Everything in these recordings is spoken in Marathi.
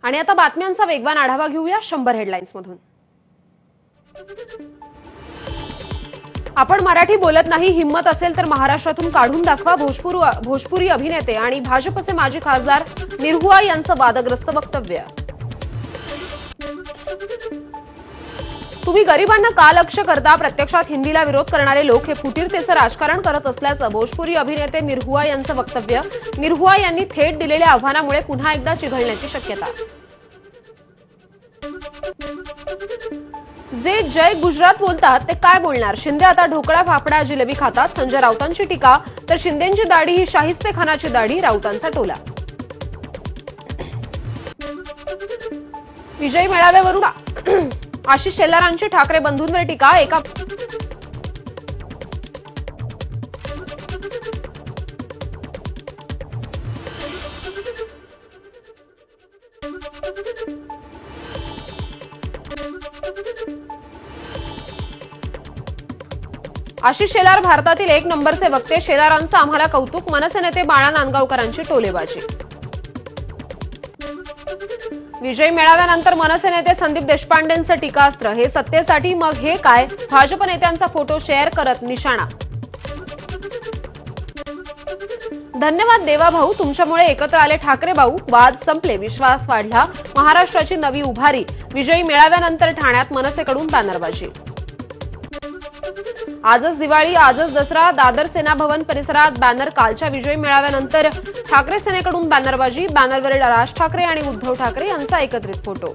आणि आता बातम्यांचा वेगवान आढावा घेऊया 100 हेडलाईन्स मधून। आपण मराठी बोलत नाही, हिम्मत असेल तर महाराष्ट्रातून काढून दाखवा। भोजपुरी अभिनेते आणि भाजपचे माजी खासदार निरहुआ यांचं वादग्रस्त वक्तव्य। तुम्ही गरिबांना का लक्ष्य करता? प्रत्यक्षात हिंदीला विरोध करणारे लोक हे फुटीरतेचं राजकारण करत असल्याचं भोजपुरी अभिनेते निरहुआ यांचं वक्तव्य। निरहुआ यांनी थेट दिलेल्या आव्हानामुळे पुन्हा एकदा चिघळण्याची शक्यता। जे जय गुजरात बोलतात ते काय बोलणार? शिंदे आता ढोकळा फाफडा जिलेबी खातात। संजय राऊतांची टीका, तर शिंदेंची दाढी ही शाहिस्तेखानाची दाढी, राऊतांचा टोला। विजयी मेळाव्यावरून आशिष शेलारांची ठाकरे बंधूंवर टीका। आशिष शेलार भारतातील एक नंबरचे वक्ते, शेलारांचं आम्हाला कौतुक। मनसे नेते बाळा नांदगावकरांची टोलेबाजी। विजयी मेळाव्यानंतर मनसे नेते संदीप देशपांडेंचं टीकास्त्र, हे सत्तेसाठी मग हे काय? भाजप नेत्यांचा फोटो शेअर करत निशाणा। धन्यवाद देवा भाऊ, तुमच्यामुळे एकत्र आले ठाकरे भाऊ। वाद संपले, विश्वास वाढला, महाराष्ट्राची नवी उभारी। विजयी मेळाव्यानंतर ठाण्यात मनसेकडून बॅनरबाजी। आजच दिवाळी, आजच दसरा, दादर सेना भवन परिसरात बॅनर। कालच्या विजयी मेळाव्यानंतर ठाकरे सेनेकडून बॅनरबाजी। बॅनरवरील राज ठाकरे आणि उद्धव ठाकरे यांचा एकत्रित फोटो।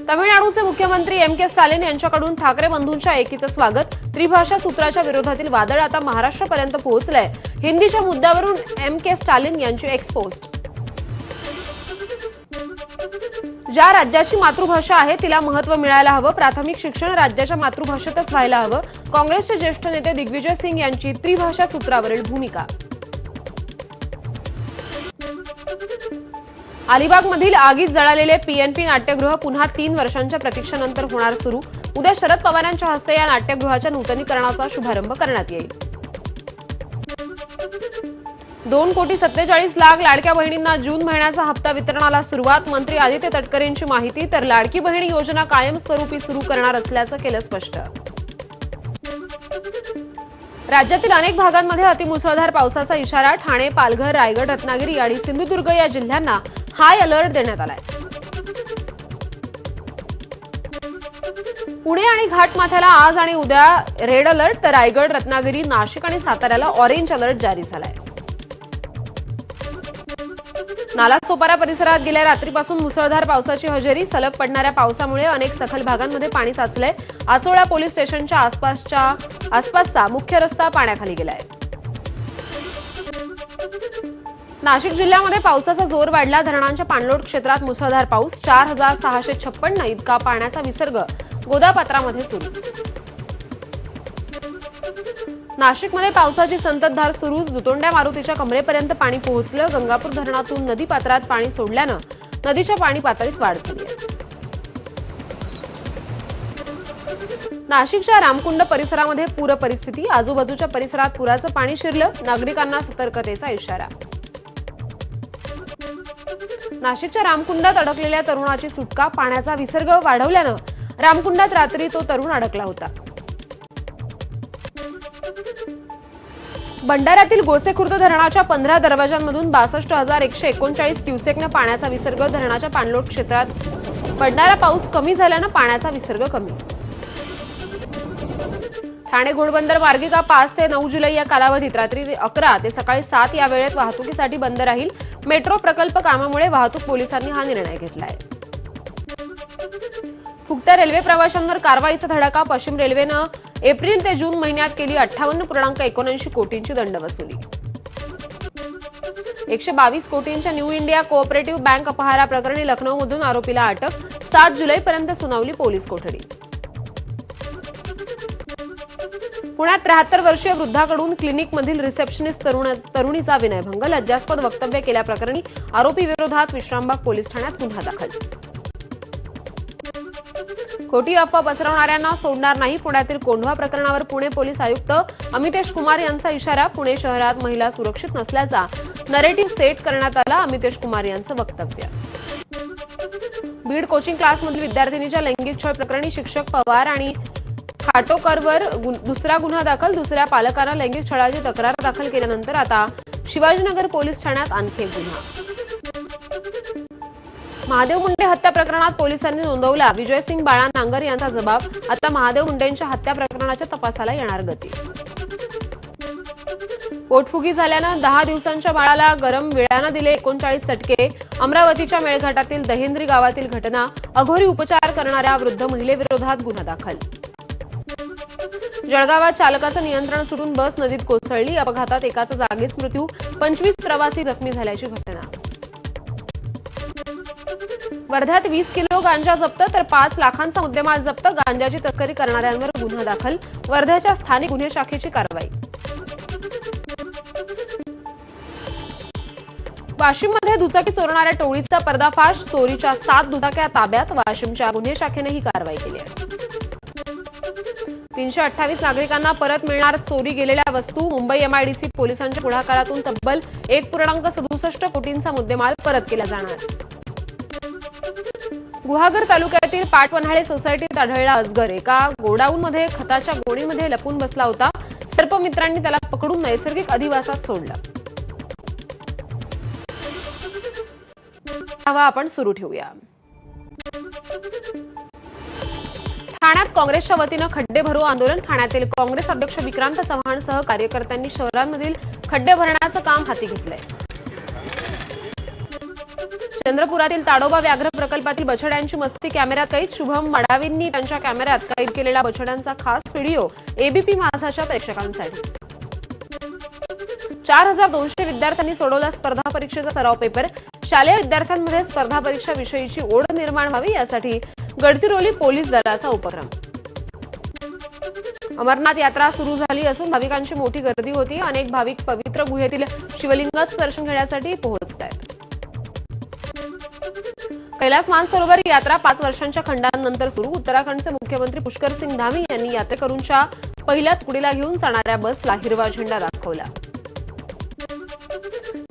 तमिळनाडूचे मुख्यमंत्री के स्टॅलिन यांच्याकडून ठाकरे बंधूंच्या एकीचं स्वागत। त्रिभाषा सूत्राच्या विरोधातील वादळ आता महाराष्ट्रापर्यंत पोहोचलंय। हिंदीच्या मुद्द्यावरून के स्टॅलिन यांची एक्सपोस्ट। ज्या राज्याची मातृभाषा आहे तिला महत्त्व मिळायला हवं। प्राथमिक शिक्षण राज्याच्या मातृभाषेतच व्हायला हवं। काँग्रेसचे ज्येष्ठ नेते दिग्विजय सिंग यांची त्रिभाषा सूत्रावरील भूमिका। अलिबागमधील आगीत जळालेले पीएनपी नाट्यगृह पुन्हा 3 वर्षांच्या प्रतीक्षेनंतर होणार सुरू। उद्या शरद पवारांच्या हस्ते या नाट्यगृहाच्या नूतनीकरणाचा शुभारंभ करण्यात येईल। 2,47,00,000 लाडक्या बहिणींना जून महिन्याचा हप्ता वितरणाला सुरुवात। मंत्री आदित्य तटकरेंची माहिती, तर लाडकी बहीण योजना कायमस्वरूपी सुरू करणार असल्याचं केलं स्पष्ट। राज्यातील अनेक भागांमध्ये अतिमुसळधार पावसाचा इशारा। ठाणे, पालघर, रायगड, रत्नागिरी आणि सिंधुदुर्ग या जिल्ह्यांना हाय अलर्ट देण्यात आलाय। पुणे आणि घाटमाथ्याला आज आणि उद्या रेड अलर्ट, तर रायगड, रत्नागिरी, नाशिक आणि साताऱ्याला ऑरेंज अलर्ट जारी झालाय। नालासोपारा परिसरात गेल्या रात्रीपासून मुसळधार पावसाची हजेरी। सलग पडणाऱ्या पावसामुळे अनेक सखल भागांमध्ये पाणी साचलंय। आचोळा पोलीस स्टेशनच्या आसपासचा मुख्य रस्ता पाण्याखाली गेलाय। नाशिक जिल्ह्यामध्ये पावसाचा जोर वाढला। धरणांच्या पाणलोट क्षेत्रात मुसळधार पाऊस। 4,656 इतका पाण्याचा विसर्ग गोदापात्रामध्ये सुरू। नाशिकमध्ये पावसाची संततधार सुरूच। दुतोंड्या मारुतीच्या कमरेपर्यंत पाणी पोहोचलं। गंगापूर धरणातून नदीपात्रात पाणी सोडल्यानं नदीच्या पाणी पातळीत वाढ झाली आहे। नाशिकच्या रामकुंड परिसरामध्ये पूर परिस्थिती। आजूबाजूच्या परिसरात पुराचं पाणी शिरलं। नागरिकांना सतर्कतेचा इशारा। नाशिकच्या रामकुंडात अडकलेल्या तरुणाची सुटका। पाण्याचा विसर्ग वाढवल्यानं रामकुंडात रात्री तो तरुण अडकला होता। भंडाऱ्यातील गोसेखुर्द धरणाच्या 15 दरवाजांमधून 62,139 क्युसेकनं पाण्याचा विसर्ग। धरणाच्या पाणलोट क्षेत्रात पडणारा पाऊस कमी झाल्यानं पाण्याचा विसर्ग कमी। ठाणे घोडबंदर मार्गिका 5 ते 9 जुलै या कालावधीत रात्री 11 ते सकाळी 7 या वेळेत वाहतुकीसाठी बंद राहील। मेट्रो प्रकल्प कामामुळे वाहतूक पोलिसांनी हा निर्णय घेतलाय। फुकट्या रेल्वे प्रवाशांवर कारवाईचा धडाका। पश्चिम रेल्वेनं एप्रिल ते जून महिन्यात केली 58.79 कोटींची दंडवसुली। 122 कोटींच्या न्यू इंडिया कोऑपरेटिव्ह बँक अपहारा प्रकरणी लखनौमधून आरोपीला अटक। 7 जुलैपर्यंत सुनावली पोलीस कोठडी। पुण्यात 73 वर्षीय वृद्धाकडून क्लिनिकमधील रिसेप्शनिस्ट तरुणीचा विनयभंग। लज्जास्पद वक्तव्य केल्याप्रकरणी आरोपी विरोधात विश्रामबाग पोलीस ठाण्यात गुन्हा दाखल। खोटी अफवा पसरवणाऱ्यांना सोडणार नाही. पुण्यातील कोंढवा प्रकरणावर पुणे पोलीस आयुक्त अमितेश कुमार यांचा इशारा. पुणे शहरात महिला सुरक्षित नसल्याचा नरेटिव्ह सेट करण्यात आला. अमितेश कुमार यांचं वक्तव्य. बीड कोचिंग क्लासमधील विद्यार्थिनीच्या लैंगिक छळ प्रकरणी शिक्षक पवार आणि खाटोकरवर दुसरा गुन्हा दाखल. दुसऱ्या पालकांना लैंगिक छळाची तक्रार दाखल केल्यानंतर आता शिवाजीनगर पोलीस ठाण्यात आणखी एक गुन्हा. महादेव मुंडे हत्या प्रकरणात पोलिसांनी नोंदवला विजयसिंग बाळा नांगर यांचा जबाब. आता महादेव मुंडेंच्या हत्या प्रकरणाच्या तपासाला येणार गती. पोटफुगी झाल्यानं 10 दिवसांच्या बाळाला गरम विळ्यानं दिले 39 चटके. अमरावतीच्या मेळघाटातील दहेंद्री गावातील घटना. अघोरी उपचार करणाऱ्या वृद्ध महिलेविरोधात गुन्हा दाखल. जळगावात चालकाचं नियंत्रण सुटून बस नदीत कोसळली. अपघातात एकाचा जागीच मृत्यू. 25 प्रवासी जखमी झाल्याची घटना. वर्ध्यात 20 किलो गांजा जप्त तर 5 लाखांचा मुद्देमाल जप्त. गांजाची तस्करी करणाऱ्यांवर गुन्हा दाखल. वर्ध्याच्या स्थानिक गुन्हे शाखेची कारवाई. वाशिममध्ये दुचाकी चोरणाऱ्या टोळीचा पर्दाफाश. चोरीच्या 7 दुचाक्या ताब्यात. वाशिमच्या गुन्हे शाखेने ही कारवाई केली आहे. 328 नागरिकांना परत मिळणार चोरी गेलेल्या वस्तू. मुंबई एमआयडीसी पोलिसांच्या पुढाकारातून तब्बल 1.67 कोटींचा मुद्देमाल परत केला जाणार. गुहागर तालुक्यातील पाटवन्हाळे सोसायटीत आढळला अजगर. एका गोडाऊनमध्ये खताच्या गोणीमध्ये लपून बसला होता. सर्पमित्रांनी त्याला पकडून नैसर्गिक अधिवासात सोडलं. आपण सुरू ठेवूया. ठाण्यात काँग्रेसच्या वतीनं खड्डे भरो आंदोलन. ठाण्यातील काँग्रेस अध्यक्ष विक्रांत चव्हाणसह कार्यकर्त्यांनी शहरांमधील खड्डे भरण्याचं काम हाती घेतलंय. चंद्रपुरातील ताडोबा व्याघ्र प्रकल्पातील बछड्यांची मस्ती कॅमेऱ्यात कैद. शुभम मडावींनी त्यांच्या कॅमेऱ्यात कैद केलेल्या बछड्यांचा खास व्हिडिओ एबीपी माझाच्या प्रेक्षकांसाठी. 4200 विद्यार्थ्यांनी सोडवला स्पर्धा परीक्षेचा सराव पेपर. शालेय विद्यार्थ्यांमध्ये स्पर्धा परीक्षा विषयीची ओढ निर्माण व्हावी यासाठी गडचिरोली पोलीस दलाचा उपक्रम. अमरनाथ यात्रा सुरू झाली असून भाविकांची मोठी गर्दी होती. अनेक भाविक पवित्र गुहेतील शिवलिंगाचं दर्शन घेण्यासाठी पोहोचत आहेत. कैलास मानसरोवर यात्रा 5 वर्षांच्या खंडानंतर सुरू. उत्तराखंडचे मुख्यमंत्री पुष्कर सिंग धामी यांनी यात्रेकरूंच्या पहिल्या तुकडीला घेऊन जाणाऱ्या बसला हिरवा झेंडा दाखवला.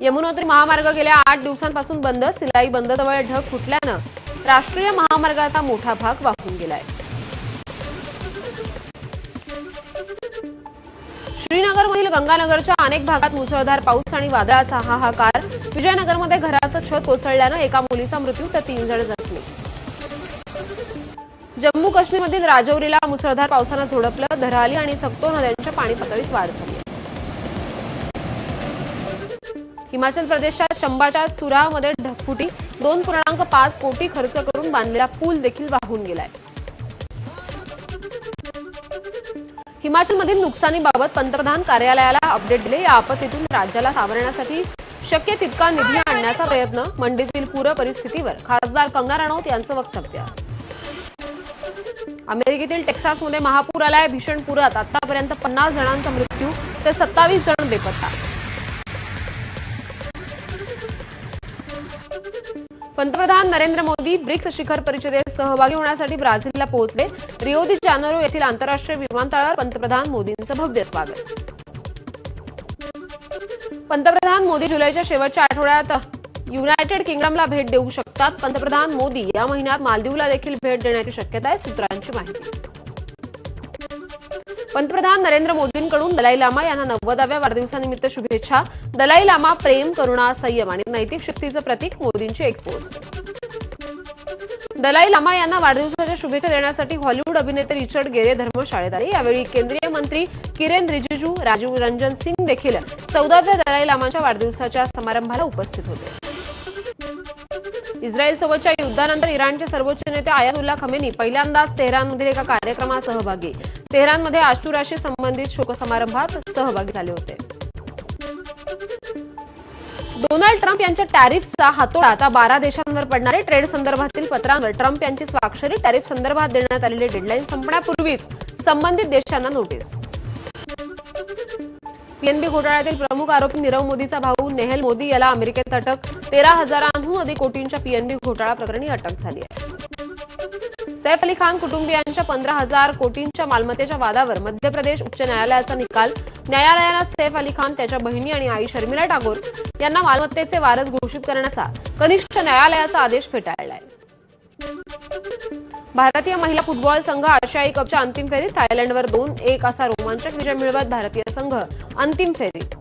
यमुनोत्री महामार्ग गेल्या 8 दिवसांपासून बंद. सिलाई बंदजवळ ढग फुटल्यानं राष्ट्रीय महामार्गाचा मोठा भाग वाहून गेलाय. श्रीनगरमधील गंगानगरच्या अनेक भागात मुसळधार पाऊस आणि वादळाचा हाहाकार. विजयनगरमध्ये घराचं छत कोसळल्यानं एका मुलीचा मृत्यू तर 3 जण जखमी. जम्मू काश्मीरमधील राजौरीला मुसळधार पावसानं झोडपलं. धराली आणि सक्तो नद्यांच्या पाणी पातळीत वाढ झाली. हिमाचल प्रदेशच्या चंबाच्या सुरामध्ये ढगफुटी. 2.5 कोटी खर्च करून बांधलेला पूल देखील वाहून गेलाय. हिमाचलमधील नुकसानीबाबत पंतप्रधान कार्यालयाला अपडेट दिले. या आपत्तीतून राज्याला सावरण्यासाठी शक्य तितका निधी आणण्याचा प्रयत्न. मंडीतील पूर परिस्थितीवर खासदार कंगना रनौत यांचं वक्तव्य. अमेरिकेतील टेक्सासमध्ये महापूर आलाय. भीषण पुरात आतापर्यंत 50 जणांचा मृत्यू तर 27 जण बेपत्ता. पंतप्रधान नरेंद्र मोदी ब्रिक्स शिखर परिषदेत सहभागी होण्यासाठी ब्राझीलला पोहोचले. रिओ दी जानेरो येथील आंतरराष्ट्रीय विमानतळावर पंतप्रधान मोदींचं भव्य स्वागत. पंतप्रधान मोदी जुलैच्या शेवटच्या आठवड्यात युनायटेड किंगडमला भेट देऊ शकतात. पंतप्रधान मोदी या महिन्यात मालदीवला देखील भेट देण्याची शक्यता आहे. सूत्रांची माहिती. पंतप्रधान नरेंद्र मोदींकडून दलाई लामा यांना 90व्या वाढदिवसानिमित्त शुभेच्छा. दलाई लामा प्रेम, करुणा, संयम आणि नैतिक शक्तीचं प्रतीक. मोदींची एक पोस्ट. दलाई लामा यांना वाढदिवसाच्या शुभेच्छा देण्यासाठी हॉलिवूड अभिनेते रिचर्ड गेरे धर्मशाळेत आले. यावेळी केंद्रीय मंत्री किरेन रिजिजू, राजीव रंजन सिंग देखील 14व्या दलाई लामाच्या वाढदिवसाच्या समारंभाला उपस्थित होते. इस्रायलसोबतच्या युद्धानंतर इराणचे सर्वोच्च नेते आयातुल्ला खमेनी पहिल्यांदाच तेहरानमधील एका कार्यक्रमात सहभागी. तेहरानमध्ये आशुराशी संबंधित शोकसमारंभात सहभागी झाले होते. डोनाल्ड ट्रम्प यांच्या टॅरिफचा हातोडा आता 12 देशांवर पडणार आहे. ट्रेड संदर्भातील पत्रांवर ट्रम्प यांची स्वाक्षरी. टॅरिफ संदर्भात देण्यात आलेली डेडलाईन संपण्यापूर्वीच संबंधित देशांना नोटीस. पीएनबी घोटाळ्यातील प्रमुख आरोपी नीरव मोदीचा भाऊ नेहल मोदी याला अमेरिकेत अटक. 13,000हून अधिक कोटींच्या पीएनबी घोटाळा प्रकरणी अटक झाली आहे. सैफ अली खान कुटुंबियांच्या 15,000 कोटींच्या मालमत्तेच्या वादावर मध्य प्रदेश उच्च न्यायालयाचा निकाल. न्यायालयानं सैफ अली खान, त्याच्या बहिणी आणि आई शर्मिला टागोर यांना मालमत्तेचे वारस घोषित करण्याचा कनिष्ठ न्यायालयाचा आदेश फेटाळलाय. भारतीय महिला फुटबॉल संघ आशियाई कपच्या अंतिम फेरीत थायलंडवर 2-1 असा रोमांचक विजय मिळवत भारतीय संघ अंतिम फेरीत.